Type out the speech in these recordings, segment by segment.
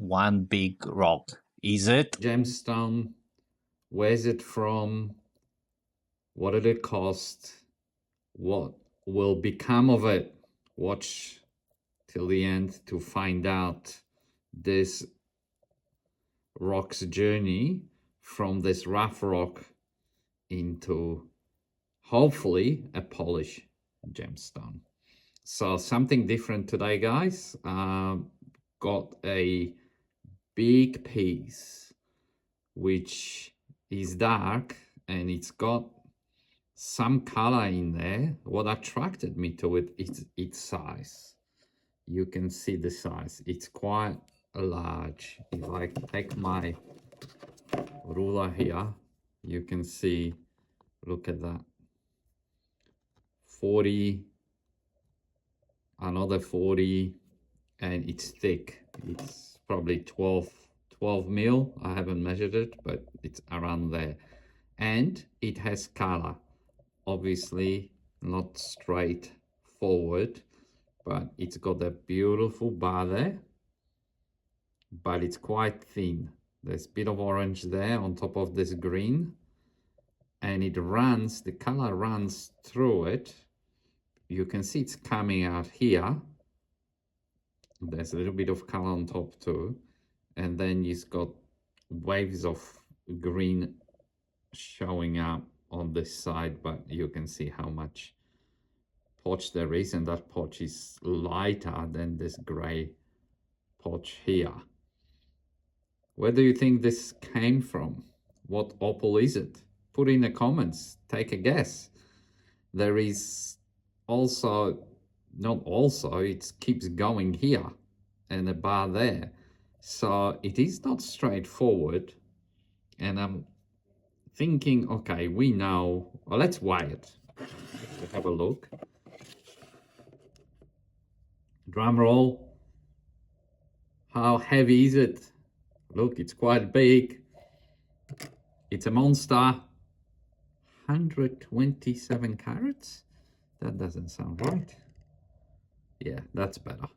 one big rock. Is it? Gemstone, where's it from? What did it cost? What will become of it? Watch till the end to find out this rock's journey from this rough rock into hopefully a polished gemstone. So something different today, guys. Got a big piece which is dark and it's got some color in there. What attracted me to it is its size. You can see the size. It's quite large. If I take my ruler here, you can see, look at that. 40, another 40, and it's thick. It's probably 12 mil. I haven't measured it, but it's around there. And it has color. Obviously not straight forward, but it's got a beautiful bar there, but it's quite thin. There's a bit of orange there on top of this green, and it runs, the color runs through it. You can see it's coming out here. There's a little bit of color on top too, and then it's got waves of green showing up on this side, but you can see how much porch there is, and that porch is lighter than this gray porch here. Where do you think this came from? What opal is it? Put in the comments, take a guess. There is also, not also, it keeps going here and a bar there. So it is not straightforward, and I'm thinking, okay, we know, well, let's weigh it to have a look. Drum roll. How heavy is it? Look, it's quite big. It's a monster. 127 carats? That doesn't sound right. Yeah, that's better.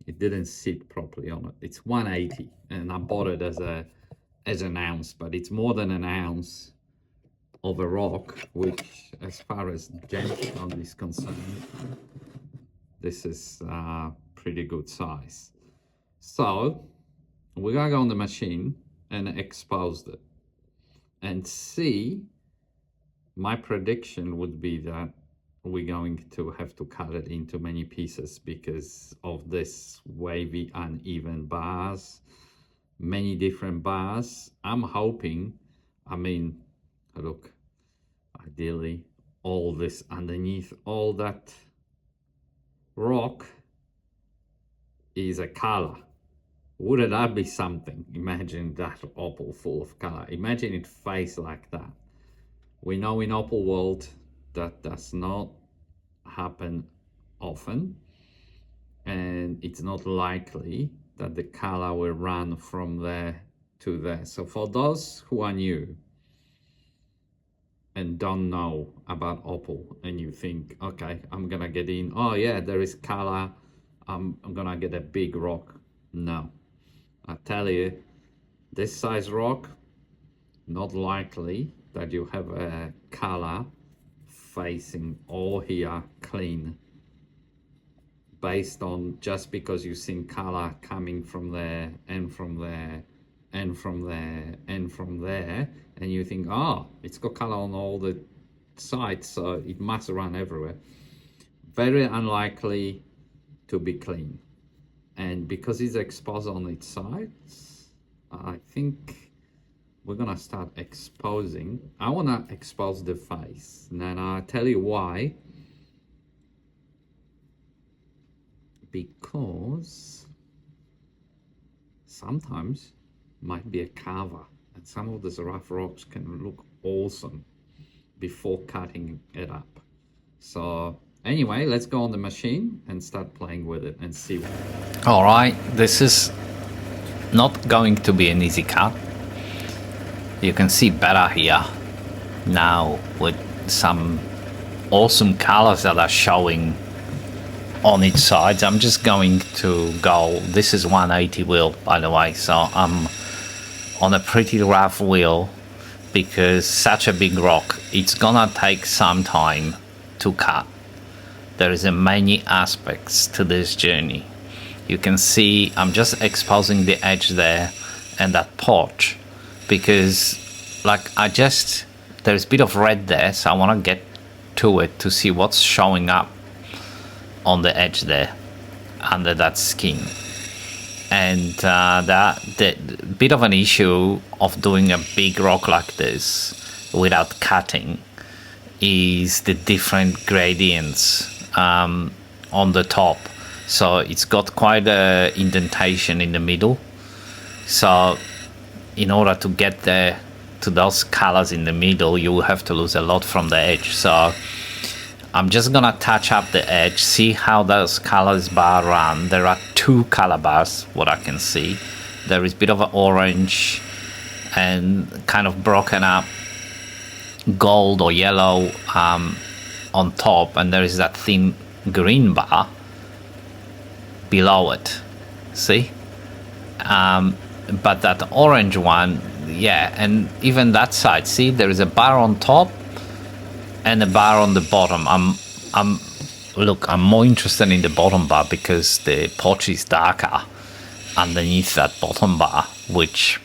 It didn't sit properly on it. It's 180, and I bought it as an ounce, but it's more than an ounce of a rock, which, as far as gemstone is concerned, this is pretty good size. So we're gonna go on the machine and expose it and see. My prediction would be that we're going to have to cut it into many pieces because of this wavy, uneven bars, many different bars. I'm hoping, I mean, look, ideally, all this underneath, all that rock is a color. Wouldn't that be something? Imagine that opal full of color. Imagine it face like that. We know in opal world that does not happen often, and it's not likely that the color will run from there to there. So for those who are new and don't know about opal, and you think, okay, I'm gonna get in, oh yeah, there is color, I'm gonna get a big rock. No, I tell you, this size rock, not likely that you have a color facing all here clean, based on just because you've seen color coming from there and from there and from there and from there, and you think, oh, it's got color on all the sides, so it must run everywhere. Very unlikely to be clean. And because it's exposed on its sides, I think we're gonna start exposing. I wanna expose the face, and I'll tell you why. Because sometimes might be a carver, and some of these rough rocks can look awesome before cutting it up. So anyway, let's go on the machine and start playing with it and see. All right, this is not going to be an easy cut. You can see better here now with some awesome colors that are showing on each side. I'm just going to go, this is 180 wheel, by the way, so I'm on a pretty rough wheel because such a big rock, it's gonna take some time to cut. There is many aspects to this journey. You can see I'm just exposing the edge there and that porch because like there's a bit of red there, so I want to get to it to see what's showing up on the edge there under that skin. And the bit of an issue of doing a big rock like this without cutting is the different gradients on the top. So it's got quite a indentation in the middle, so in order to get there to those colors in the middle, you will have to lose a lot from the edge. So I'm just gonna touch up the edge, see how those colors bar run. There are 2 color bars, what I can see. There is a bit of an orange and kind of broken up gold or yellow on top, and there is that thin green bar below it, see? But that orange one, yeah, and even that side, see, there is a bar on top and a bar on the bottom. I'm more interested in the bottom bar because the porch is darker underneath that bottom bar, which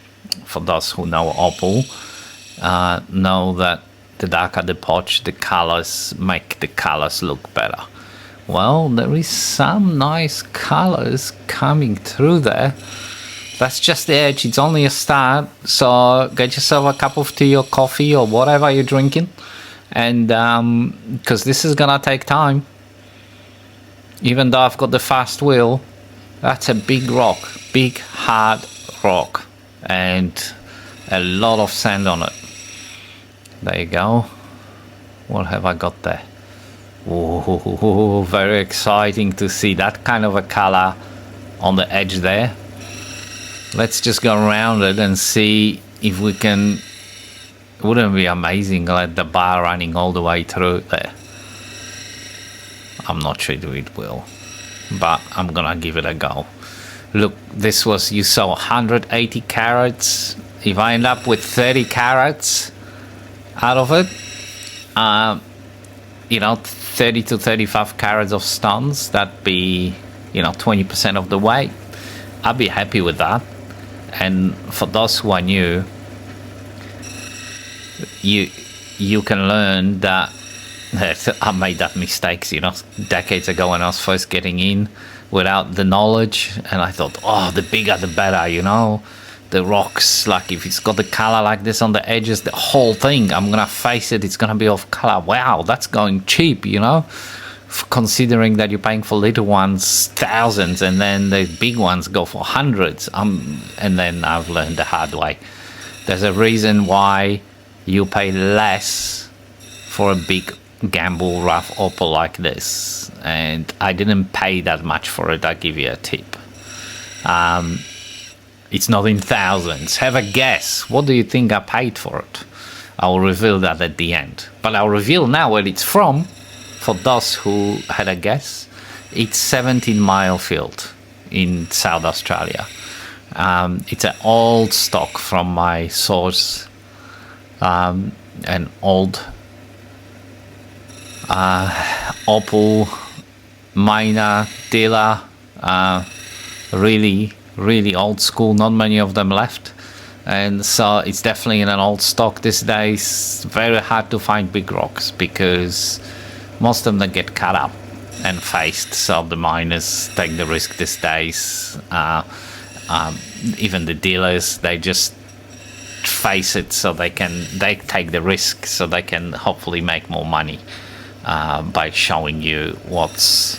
for those who know Opal know that the darker the porch, the colors make the colors look better. Well, there is some nice colors coming through there. That's just the edge. It's only a start. So get yourself a cup of tea or coffee or whatever you're drinking. And because this is gonna take time. Even though I've got the fast wheel, that's a big rock. Big, hard rock. And a lot of sand on it. There you go. What have I got there? Oh, very exciting to see that kind of a color on the edge there. Let's just go around it and see if we can. Wouldn't it be amazing, like the bar running all the way through there? I'm not sure it will, but I'm gonna give it a go. Look, this was, you saw 180 carats. If I end up with 30 carats out of it, 30 to 35 carats of stones, that'd be 20% of the weight. I'd be happy with that. And for those who are new, you can learn that I made that mistakes decades ago when I was first getting in without the knowledge, and I thought, oh, the bigger the better, the rocks, like if it's got the color like this on the edges, the whole thing, I'm gonna face it, it's gonna be off color. Wow, that's going cheap, considering that you're paying for little ones thousands and then the big ones go for hundreds. And then I've learned the hard way. There's a reason why you pay less for a big gamble rough opal like this, and I didn't pay that much for it. I'll give you a tip. It's not in thousands. Have a guess. What do you think I paid for it? I'll reveal that at the end, but I'll reveal now where it's from. For those who had a guess, it's 17 Mile Field in South Australia. It's an old stock from my source, an old Opal miner dealer, really old school, not many of them left, and so it's definitely in an old stock. These days very hard to find big rocks because most of them get cut up and faced, so the miners take the risk these days. Even the dealers, they just face it so they take the risk so they can hopefully make more money by showing you what's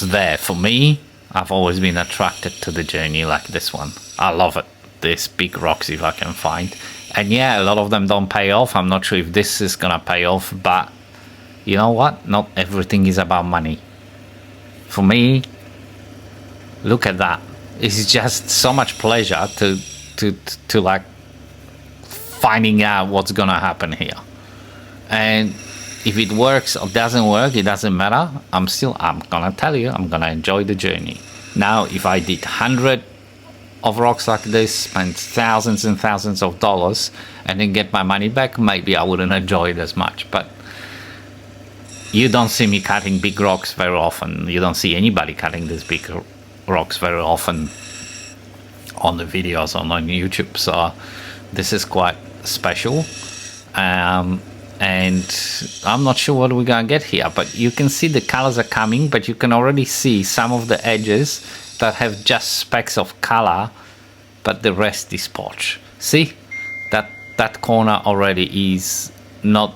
there. For me, I've always been attracted to the journey like this one. I love it. These big rocks if I can find, and yeah, a lot of them don't pay off. I'm not sure if this is gonna pay off, but you know what, not everything is about money. For me, look at that. It's just so much pleasure to like finding out what's gonna happen here. And if it works or doesn't work, it doesn't matter. I'm gonna tell you, I'm gonna enjoy the journey. Now, if I did 100 of rocks like this, spent thousands and thousands of dollars, and then get my money back, maybe I wouldn't enjoy it as much. But you don't see me cutting big rocks very often. You don't see anybody cutting these big rocks very often on the videos on YouTube. So this is quite special. And I'm not sure what we're gonna get here, but you can see the colors are coming, but you can already see some of the edges that have just specks of color, but the rest is porch. See, that corner already is not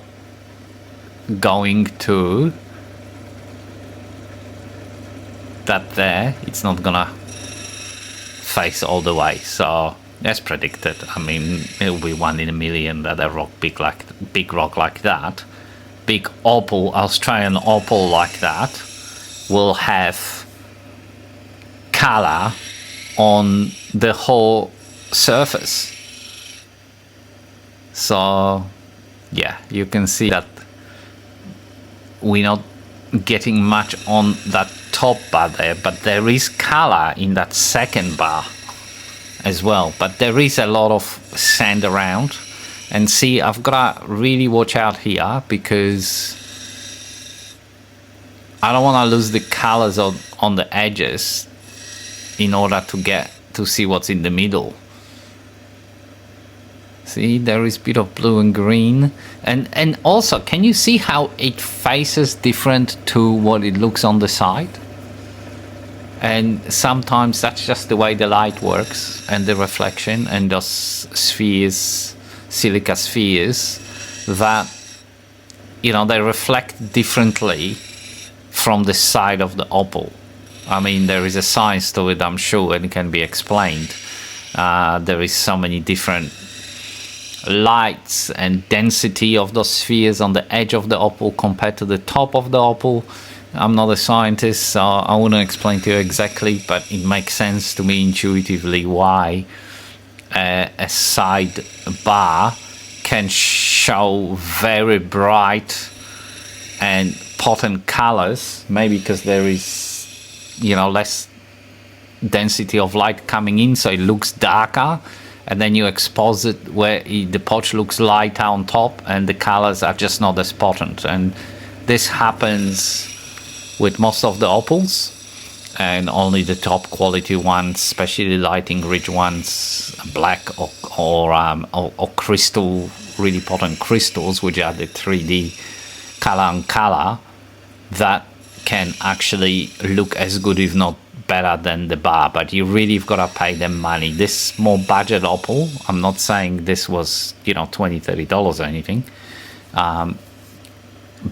going to that there. It's not gonna face all the way. So as predicted, I mean, it'll be 1 in a million that a big rock like that, big opal, Australian opal like that, will have color on the whole surface. So yeah, you can see that we're not getting much on that top bar there, but there is color in that second bar as well. But there is a lot of sand around, and see, I've got to really watch out here because I don't want to lose the colors on the edges in order to get to see what's in the middle. See, there is a bit of blue and green, and also, can you see how it faces different to what it looks on the side? And sometimes that's just the way the light works and the reflection, and those spheres, silica spheres, that, you know, they reflect differently from the side of the opal. I mean, there is a science to it, I'm sure, and it can be explained. There is so many different lights and density of those spheres on the edge of the opal compared to the top of the opal. I'm not a scientist, so I wouldn't explain to you exactly, but it makes sense to me intuitively why a side bar can show very bright and potent colors, maybe because there is, you know, less density of light coming in, so it looks darker, and then you expose it where the porch looks lighter on top and the colors are just not as potent. And this happens with most of the opals, and only the top quality ones, especially lighting rich ones, black or crystal, really potent crystals, which are the 3D color and color, that can actually look as good, if not better, than the bar. But you really have got to pay them money. This more budget opal, I'm not saying this was, you know, $20-30 or anything,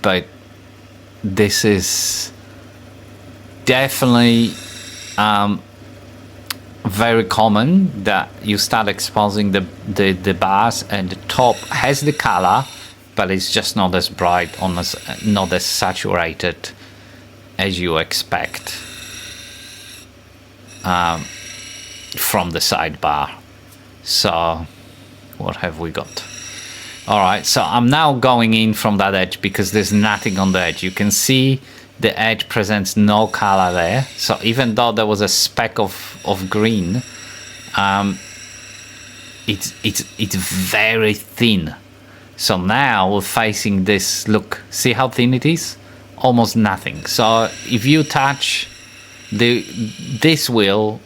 but this is definitely very common that you start exposing the bars and the top has the color, but it's just not as bright, not as saturated as you expect from the sidebar. So what have we got? All right, so I'm now going in from that edge because there's nothing on the edge. You can see the edge presents no color there. So even though there was a speck of green, it's very thin. So now we're facing this, look, see how thin it is? Almost nothing. So if you touch this wheel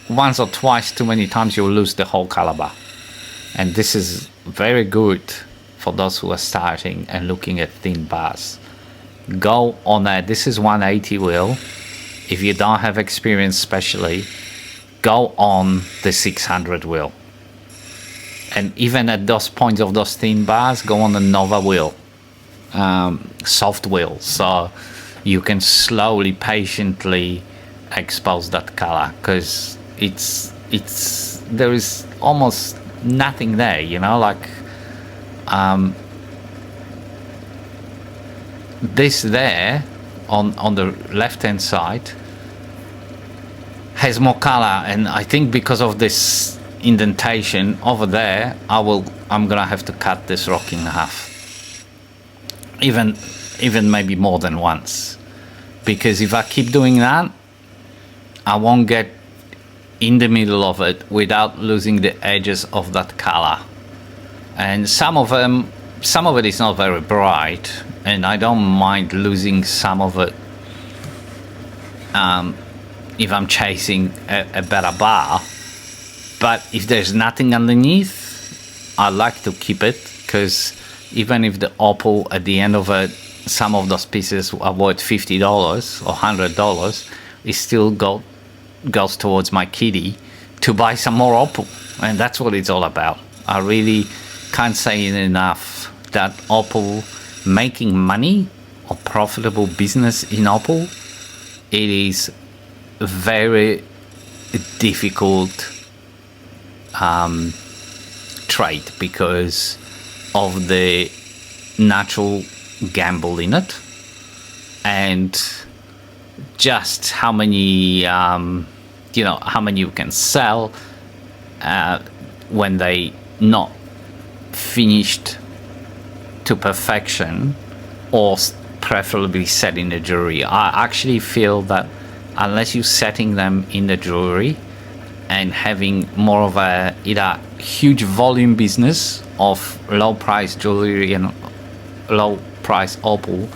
once or twice too many times, you'll lose the whole color bar. And this is very good for those who are starting and looking at thin bars. Go on that. This is 180 wheel. If you don't have experience, especially, go on the 600 wheel. And even at those points of those thin bars, go on the Nova wheel, soft wheel, so you can slowly, patiently expose that color, because there is almost nothing there, you know, like this there on the left hand side has more color, and I think because of this indentation over there, I'm gonna have to cut this rock in half. Even even maybe more than once. Because if I keep doing that, I won't get in the middle of it without losing the edges of that color. And some of it is not very bright, and I don't mind losing some of it if I'm chasing a better bar. But if there's nothing underneath, I like to keep it, because even if the opal at the end of it, some of those pieces are worth $50 or $100, it still goes towards my kitty to buy some more opal. And that's what it's all about. I really can't say it enough that opal, making money or profitable business in opal, it is very difficult trade because of the natural gamble in it, and just how many how many you can sell when they not finished to perfection, or preferably set in the jewelry. I actually feel that unless you're setting them in the jewelry and having more of a either huge volume business of low price jewelry and low price opal,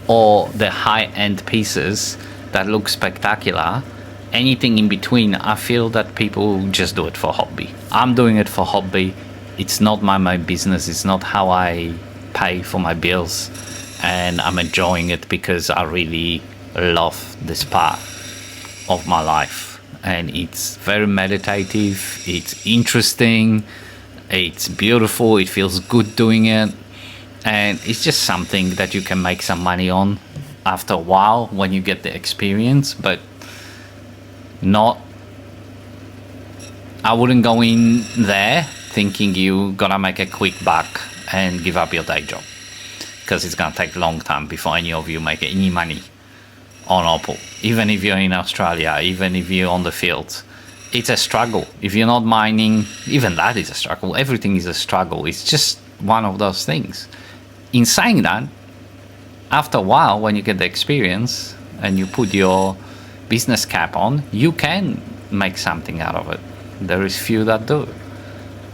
or the high end pieces that look spectacular, anything in between, I feel that people just do it for hobby. I'm doing it for hobby. It's not my main business. It's not how I pay for my bills, and I'm enjoying it because I really love this part of my life. And it's very meditative, it's interesting, it's beautiful, it feels good doing it, and it's just something that you can make some money on after a while when you get the experience. But not, I wouldn't go in there thinking you gonna make a quick buck and give up your day job, because it's gonna take a long time before any of you make any money on opal. Even if you're in Australia, even if you're on the fields, it's a struggle. If you're not mining, even that is a struggle. Everything is a struggle. It's just one of those things. In saying that, after a while, when you get the experience and you put your business cap on, you can make something out of it. There is few that do,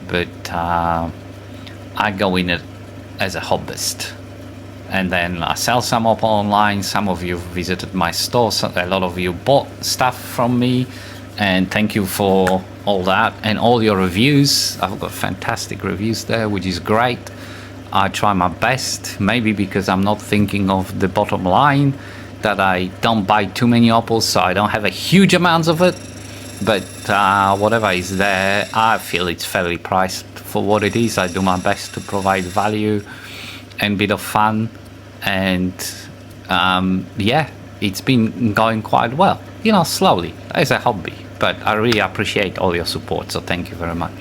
but I go in it as a hobbyist. And then I sell some opal online. Some of you visited my store. So a lot of you bought stuff from me, and thank you for all that and all your reviews. I've got fantastic reviews there, which is great. I try my best, maybe because I'm not thinking of the bottom line, that I don't buy too many opals, so I don't have a huge amounts of it. But whatever is there, I feel it's fairly priced for what it is. I do my best to provide value and bit of fun, and yeah, it's been going quite well, slowly as a hobby, but I really appreciate all your support, so thank you very much.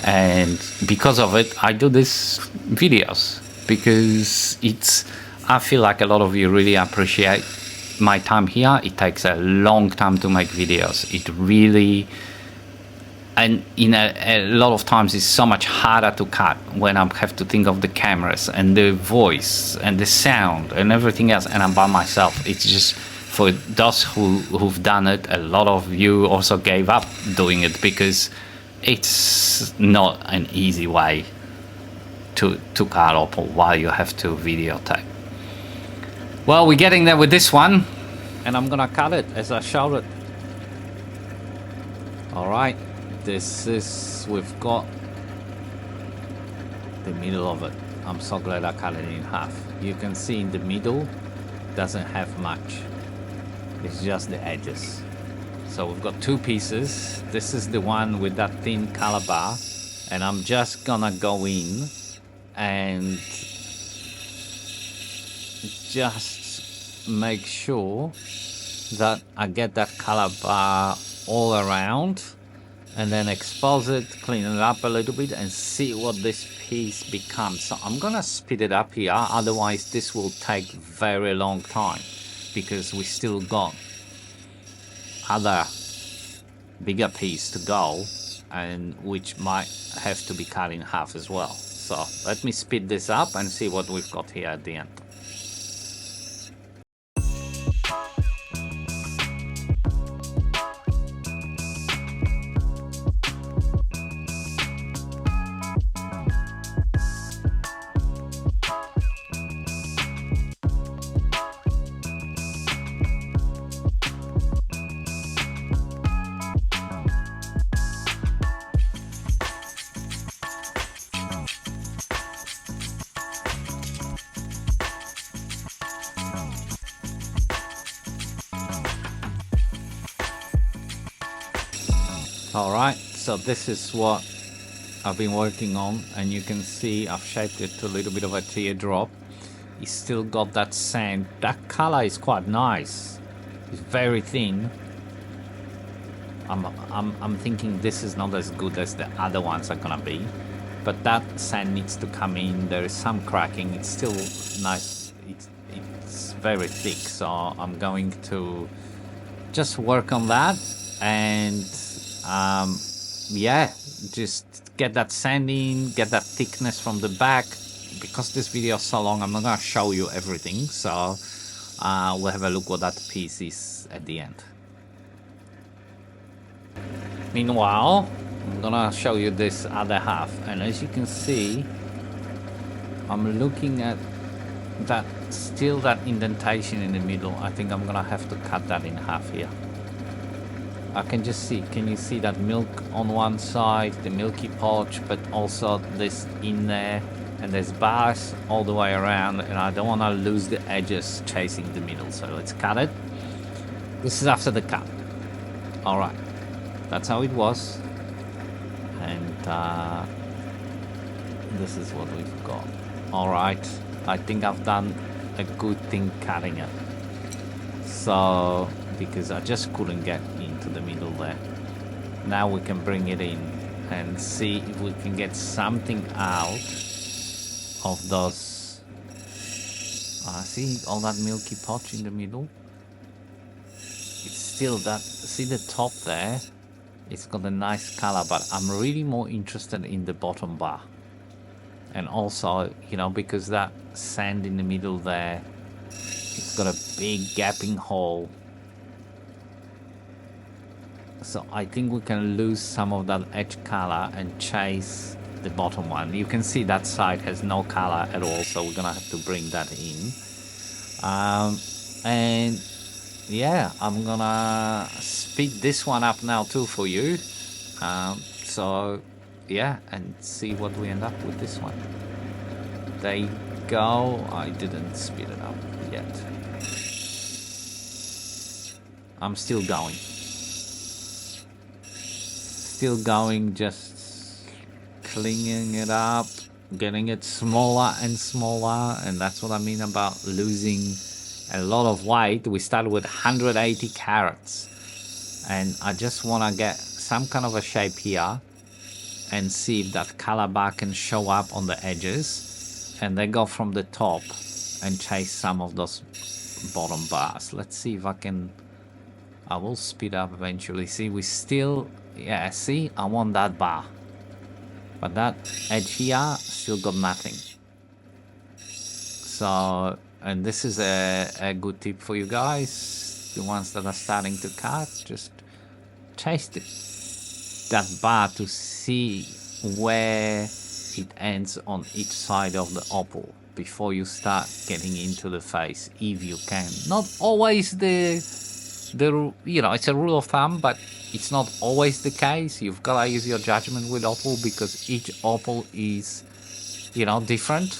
And because of it, I do these videos, because I feel like a lot of you really appreciate my time here. It takes a long time to make videos. It really, and a lot of times it's so much harder to cut when I have to think of the cameras and the voice and the sound and everything else, and I'm by myself. It's just, for those who've done it, a lot of you also gave up doing it, because it's not an easy way to cut opal while you have to videotape. Well, we're getting there with this one, and I'm gonna cut it as I showed it. All right. This is, we've got the middle of it. I'm so glad I cut it in half. You can see in the middle doesn't have much. It's just the edges. So we've got two pieces. This is the one with that thin color bar, and I'm just gonna go in and just make sure that I get that color bar all around, and then expose it, clean it up a little bit, and see what this piece becomes. So I'm gonna speed it up here, otherwise this will take very long time, because we still got other bigger piece to go, and which might have to be cut in half as well. So let me speed this up and see what we've got here at the end. All right, so this is what I've been working on, and you can see I've shaped it to a little bit of a teardrop. It's still got that sand. That color is quite nice. It's very thin. I'm thinking this is not as good as the other ones are gonna be, but that sand needs to come in. There is some cracking. It's still nice. It's very thick, so I'm going to just work on that and yeah, just get that sand in, get that thickness from the back. Because this video is so long, I'm not gonna show you everything, so we'll have a look what that piece is at the end. Meanwhile, I'm gonna show you this other half, and as you can see, I'm looking at that, still that indentation in the middle. I think I'm gonna have to cut that in half here. I can just see, can you see that milk on one side, the milky porch, but also this in there, and there's bars all the way around, and I don't want to lose the edges chasing the middle, so let's cut it. This is after the cut. All right, that's how it was, and this is what we've got. All right, I think I've done a good thing cutting it, so because I just couldn't get into the middle there. Now we can bring it in and see if we can get something out of those. See all that milky potch in the middle? It's still that, see the top there? It's got a nice color, but I'm really more interested in the bottom bar. And also, you know, because that sand in the middle there, it's got a big gaping hole. So I think we can lose some of that edge color and chase the bottom one. You can see that side has no color at all, so we're gonna have to bring that in. And yeah, I'm gonna speed this one up now too for you. So yeah, and see what we end up with this one. There you go. I didn't speed it up yet. I'm still going. Still going, just cleaning it up, getting it smaller and smaller, and that's what I mean about losing a lot of weight. We started with 180 carats, and I just want to get some kind of a shape here and see if that color bar can show up on the edges, and then go from the top and chase some of those bottom bars. Let's see if I can. I will speed up eventually. See, we still, yeah, see, I want that bar, but that edge here still got nothing. So, and this is a good tip for you guys, the ones that are starting to cut, just chase that bar to see where it ends on each side of the opal before you start getting into the face, if you can. Not always the you know, it's a rule of thumb, but it's not always the case. You've got to use your judgment with opal, because each opal is, you know, different,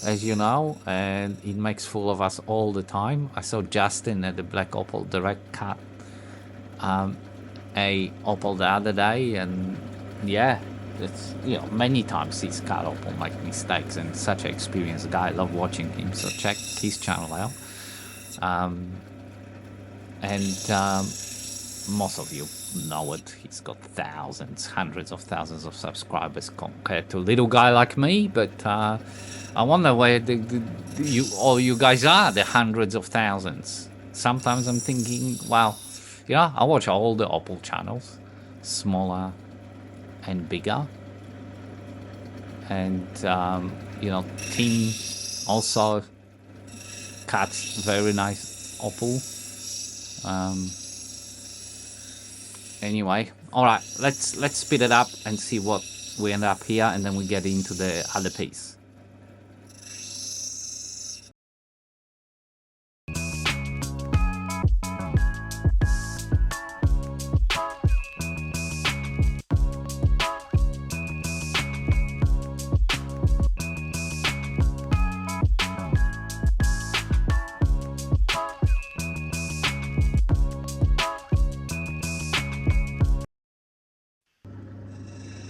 as you know, and it makes fool of us all the time. I saw Justin at the Black Opal Direct cut a opal the other day, and yeah, it's, you know, many times he's cut opal, make mistakes, and such an experienced guy. I love watching him, so check his channel out. Most of you know it. He's got thousands, hundreds of thousands of subscribers compared to a little guy like me. But I wonder where all you guys are, the hundreds of thousands. Sometimes I'm thinking, well, yeah, I watch all the Opal channels, smaller and bigger. And, you know, Tim also cuts very nice Opal. Anyway, all right, let's speed it up and see what we end up here, and then we get into the other piece.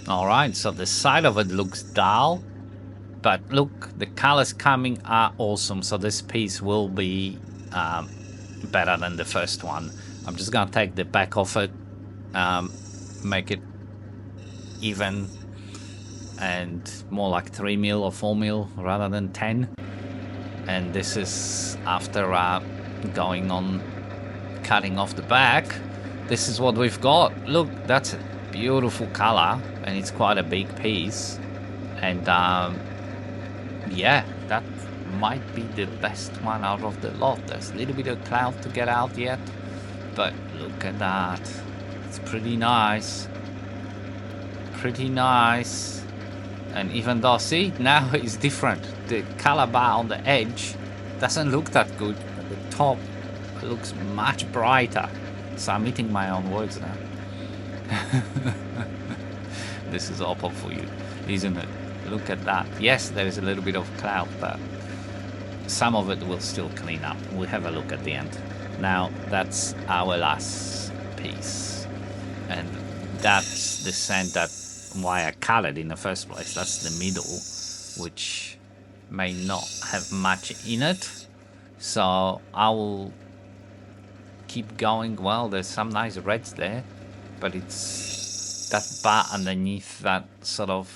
All right, so the side of it looks dull, but look, the colors coming are awesome. So this piece will be better than the first one. I'm just gonna take the back off it, make it even and more like 3 mil or 4 mil rather than 10. And this is after going on cutting off the back. This is what we've got. Look, that's a beautiful color, and it's quite a big piece. And yeah, that might be the best one out of the lot. There's a little bit of cloud to get out yet, but look at that. It's pretty nice. Pretty nice. And even though, see, now it's different. The color bar on the edge doesn't look that good. At the top, it looks much brighter. So I'm eating my own words now. This is Opal for you, isn't it? Look at that. Yes, there is a little bit of cloud, but some of it will still clean up. We'll have a look at the end. Now, that's our last piece. And that's the sand that why I colored in the first place. That's the middle, which may not have much in it. So I will keep going. Well, there's some nice reds there, but it's that bar underneath that sort of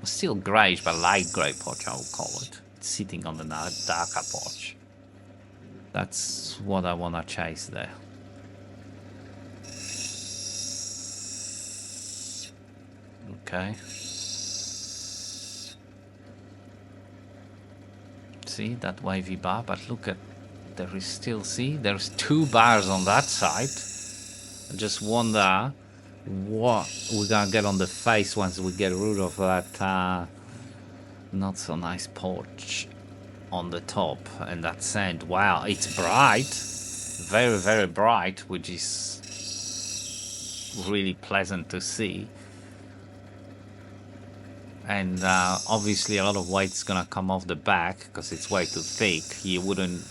still grayish but light gray porch, I will call it. It's sitting on the darker porch. That's what I want to chase there. Okay. See that wavy bar, but look at, there is still, see, there's 2 bars on that side. I just wonder what we're gonna get on the face once we get rid of that not so nice porch on the top and that sand. Wow, it's bright, very, very bright, which is really pleasant to see. And obviously a lot of weight's gonna come off the back because it's way too thick. You wouldn't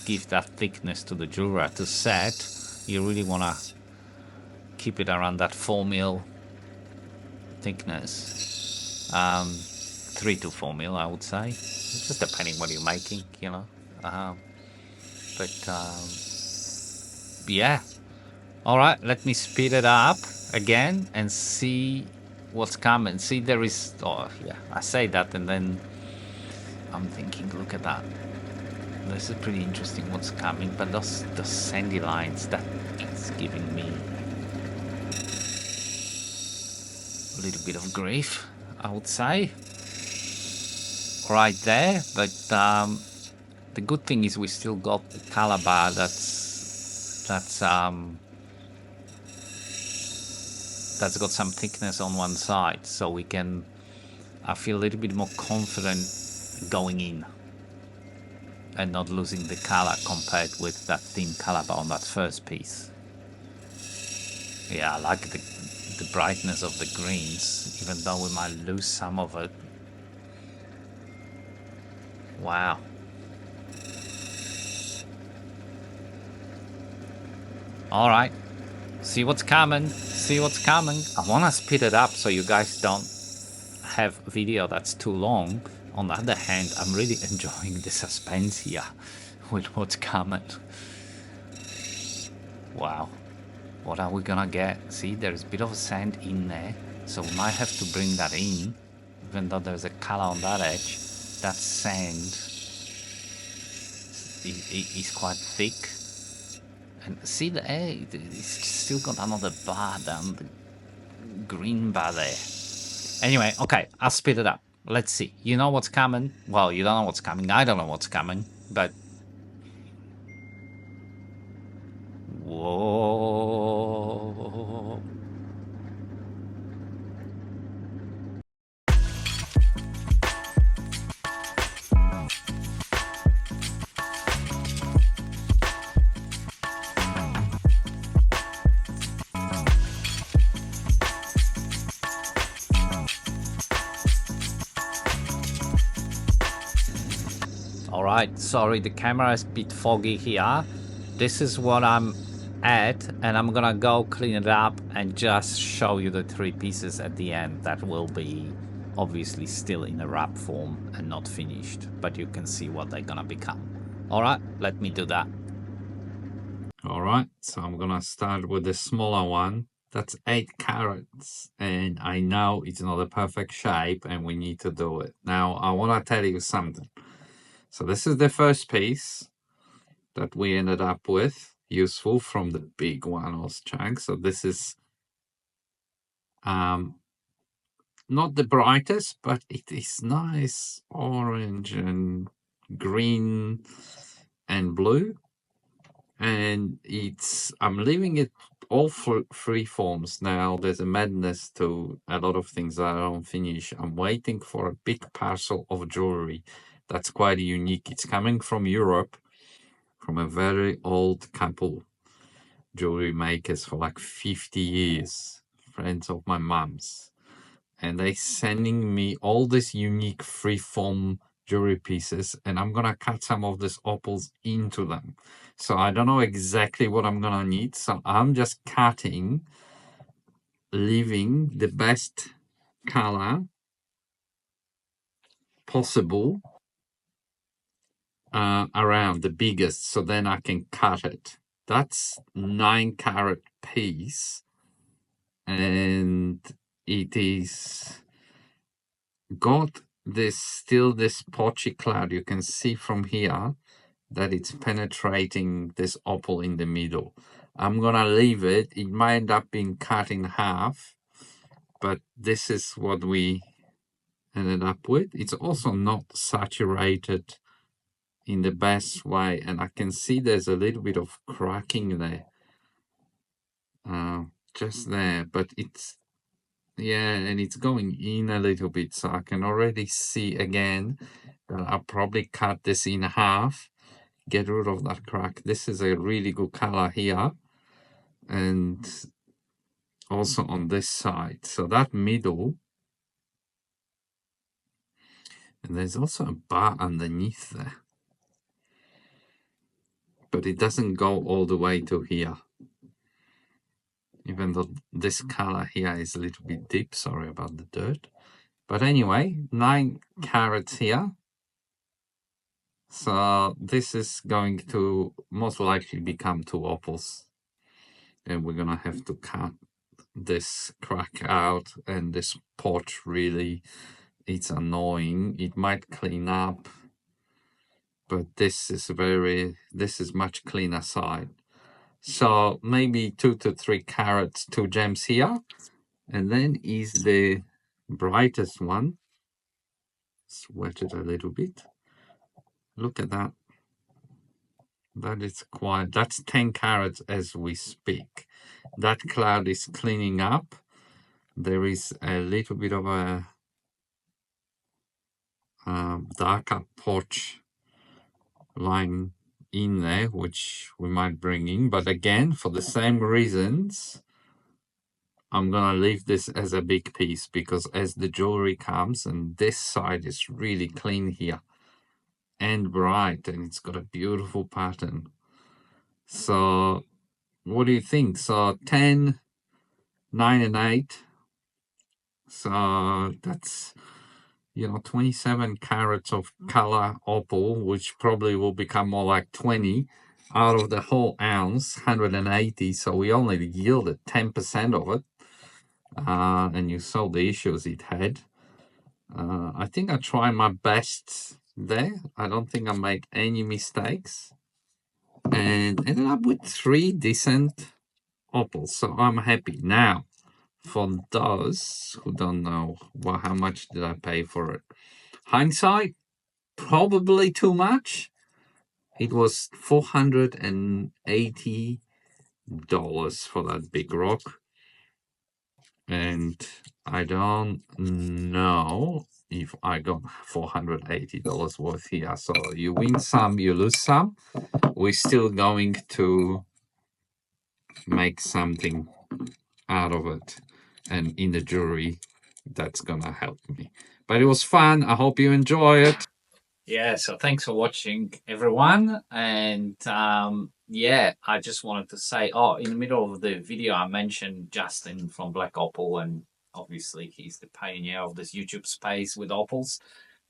give that thickness to the Jura to set. You really wanna keep it around that 4 mil thickness. 3 to 4 mil, I would say. It's just depending what you're making, you know. Yeah. All right, let me speed it up again and see what's coming. See, there is, oh yeah, I say that and then I'm thinking, look at that. This is pretty interesting what's coming, but those sandy lines, that is giving me a little bit of grief, I would say, right there. But the good thing is we still got the color bar that's got some thickness on one side, so we can, I feel a little bit more confident going in and not losing the color compared with that thin color bar on that first piece. Yeah, I like the brightness of the greens, even though we might lose some of it. Wow. All right. See what's coming. See what's coming. I want to speed it up so you guys don't have video that's too long. On the other hand, I'm really enjoying the suspense here with what's coming. Wow. What are we gonna get? See, there's a bit of sand in there, so we might have to bring that in, even though there's a color on that edge. That sand is quite thick. And see the egg, it's still got another bar down, the green bar there. Anyway, okay, I'll speed it up. Let's see. You know what's coming? Well, you don't know what's coming. I don't know what's coming, but... Whoa. Alright, sorry, the camera is a bit foggy here. This is what I'm add, and I'm gonna go clean it up and just show you the 3 pieces at the end that will be obviously still in a wrap form and not finished, but you can see what they're gonna become. All right, let me do that. All right, so I'm gonna start with the smaller one. That's 8 carats, and I know it's not a perfect shape, and we need to do it. Now, I want to tell you something. So this is the first piece that we ended up with, useful from the big one or chunk. So this is not the brightest, but it is nice orange and green and blue. And I'm leaving it all for free forms now. There's a madness to a lot of things that I don't finish. I'm waiting for a big parcel of jewelry that's quite unique. It's coming from Europe, from a very old couple, jewelry makers for like 50 years, friends of my mom's. And they sending me all these unique freeform jewelry pieces, and I'm gonna cut some of these opals into them. So I don't know exactly what I'm gonna need, so I'm just cutting, leaving the best color possible around the biggest, so then I can cut it. That's 9 carat piece, and it is got this potchy cloud. You can see from here that it's penetrating this opal in the middle. I'm gonna leave it. It might end up being cut in half, but this is what we ended up with. It's also not saturated in the best way, and I can see there's a little bit of cracking there, just there, but it's, yeah, and it's going in a little bit, so I can already see again that I'll probably cut this in half, get rid of that crack. This is a really good color here, and also on this side. So that middle, and there's also a bar underneath there, but it doesn't go all the way to here. Even though this color here is a little bit deep, sorry about the dirt. But anyway, 9 carats here. So this is going to most likely become 2 opals. And we're gonna have to cut this crack out, and this porch really, it's annoying. It might clean up, but this is much cleaner side. So maybe 2 to 3 carats, 2 gems here. And then is the brightest one. Sweat it a little bit. Look at that. That is quite, that's 10 carats as we speak. That cloud is cleaning up. There is a little bit of a darker porch line in there, which we might bring in. But again, for the same reasons, I'm gonna leave this as a big piece, because as the jewelry comes, and this side is really clean here and bright, and it's got a beautiful pattern. So what do you think? So 10, 9 and 8. So that's, 27 carats of color opal, which probably will become more like 20 out of the whole ounce, 180. So we only yielded 10% of it. And you saw the issues it had. I think I tried my best there. I don't think I made any mistakes. And ended up with 3 decent opals. So I'm happy. Now, for those who don't know, well, how much did I pay for it? Hindsight, probably too much. It was $480 for that big rock. And I don't know if I got $480 worth here. So you win some, you lose some. We're still going to make something out of it. And in the jewelry, that's gonna help me. But it was fun. I hope you enjoy it. Yeah, so thanks for watching, everyone. And Yeah, I just wanted to say, oh, in the middle of the video, I mentioned Justin from Black Opal, and obviously he's the pioneer of this YouTube space with opals,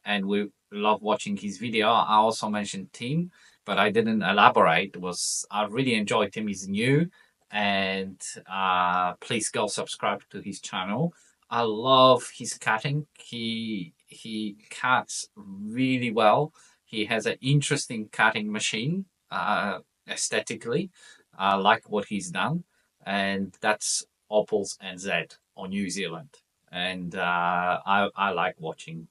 and we love watching his video. I also mentioned Tim, but I didn't elaborate. Was I really enjoyed Tim? He's new, and please go subscribe to his channel. I love his cutting. He cuts really well. He has an interesting cutting machine. Aesthetically. I like what he's done, and that's Opals NZ on New Zealand. And I like watching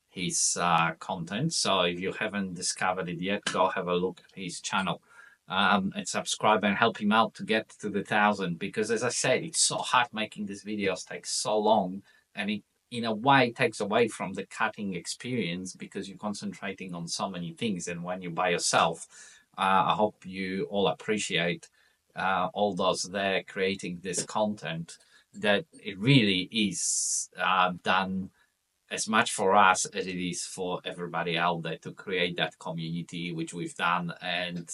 his content. So if you haven't discovered it yet, go have a look at his channel and subscribe and help him out to get to the 1,000. Because as I said, it's so hard making these videos, takes so long, and it in a way takes away from the cutting experience because you're concentrating on so many things. And when you're by yourself, I hope you all appreciate all those there creating this content that it really is done as much for us as it is for everybody out there to create that community, which we've done. And,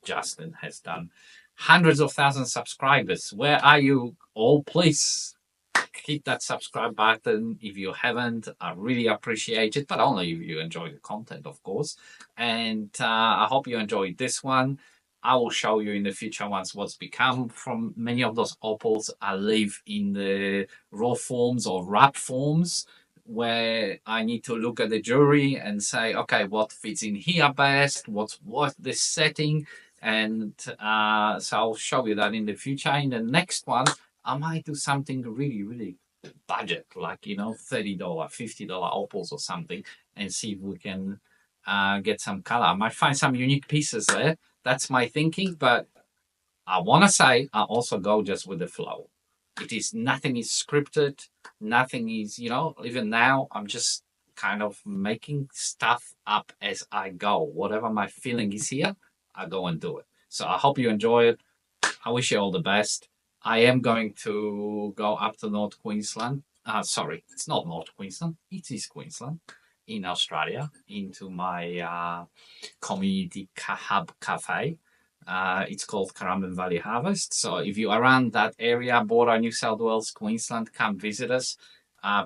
Justin has done hundreds of thousands of subscribers. Where are you all? Please hit that subscribe button if you haven't. I really appreciate it, but only if you enjoy the content, of course. And I hope you enjoyed this one. I will show you in the future ones what's become from many of those opals. I live in the raw forms or wrap forms where I need to look at the jewelry and say, okay, what fits in here best? What's worth this setting? And so I'll show you that in the future. In the next one, I might do something really, really budget, like, $30, $50 opals or something, and see if we can get some color. I might find some unique pieces there. That's my thinking, but I want to say I also go just with the flow. It is nothing is scripted, nothing is, even now I'm just kind of making stuff up as I go. Whatever my feeling is here, I go and do it. So I hope you enjoy it. I wish you all the best. I am going to go up to North Queensland. Sorry, it's not North Queensland. It is Queensland in Australia into my community hub cafe. It's called Currumbin Valley Harvest. So if you're around that area, border New South Wales, Queensland, come visit us.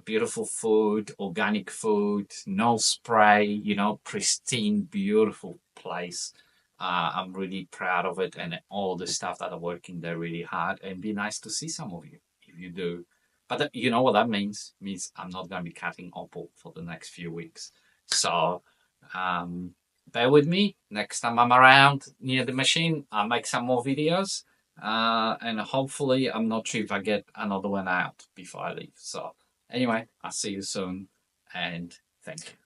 Beautiful food, organic food, no spray, pristine, beautiful place. I'm really proud of it and all the staff that are working there really hard. And be nice to see some of you if you do. But you know what that means? It means I'm not going to be cutting opal for the next few weeks. So um, bear with me. Next time I'm around near the machine, I'll make some more videos. And hopefully, I'm not sure if I get another one out before I leave. So anyway, I'll see you soon and thank you.